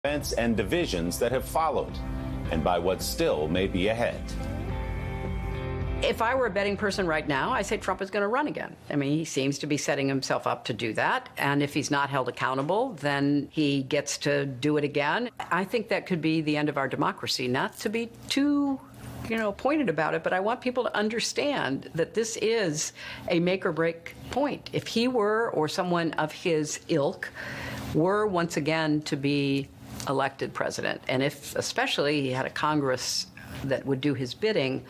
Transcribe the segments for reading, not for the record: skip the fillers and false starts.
events and divisions that have followed, and by what still may be ahead. If I were a betting person right now, I say Trump is going to run again. I mean, he seems to be setting himself up to do that. And if he's not held accountable, then he gets to do it again. I think that could be the end of our democracy. Not to be too, pointed about it, but I want people to understand that this is a make or break point. If he were, or someone of his ilk, were once again to be elected president, and if especially he had a Congress that would do his bidding,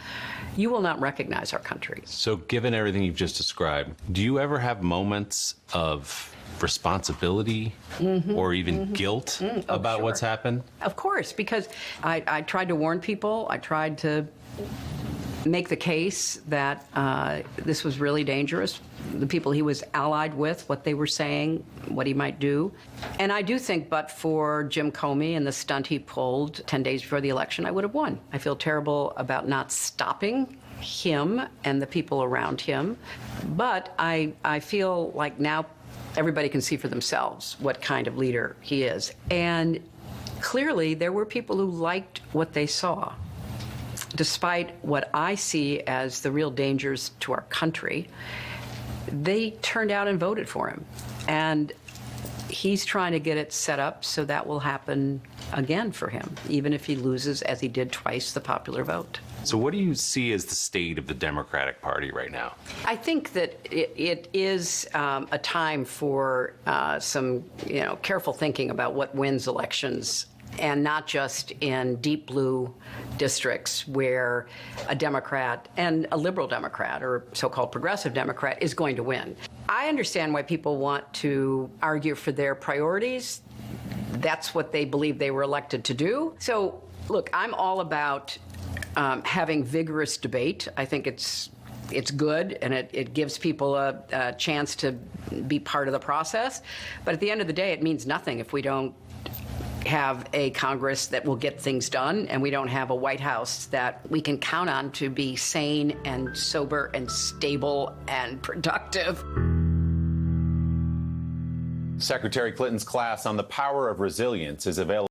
you will not recognize our country. So given everything you've just described, do you ever have moments of responsibility or even guilt about what's happened? Of course, because I tried to warn people. I tried to make the case that this was really dangerous. The people he was allied with, what they were saying, what he might do. And I do think, but for Jim Comey and the stunt he pulled 10 days before the election, I would have won. I feel terrible about not stopping him and the people around him. But I feel like now everybody can see for themselves what kind of leader he is. And clearly, there were people who liked what they saw. Despite what I see as the real dangers to our country, they turned out and voted for him. And he's trying to get it set up so that will happen again for him, even if he loses, as he did twice, the popular vote. So what do you see as the state of the Democratic Party right now? I think that it is a time for some careful thinking about what wins elections, and not just in deep blue districts where a Democrat and a liberal Democrat or so-called progressive Democrat is going to win. I understand why people want to argue for their priorities. That's what they believe they were elected to do. So, look, I'm all about having vigorous debate. I think it's good, and it gives people a chance to be part of the process. But at the end of the day, it means nothing if we don't have a Congress that will get things done, and we don't have a White House that we can count on to be sane and sober and stable and productive. Secretary Clinton's class on the power of resilience is available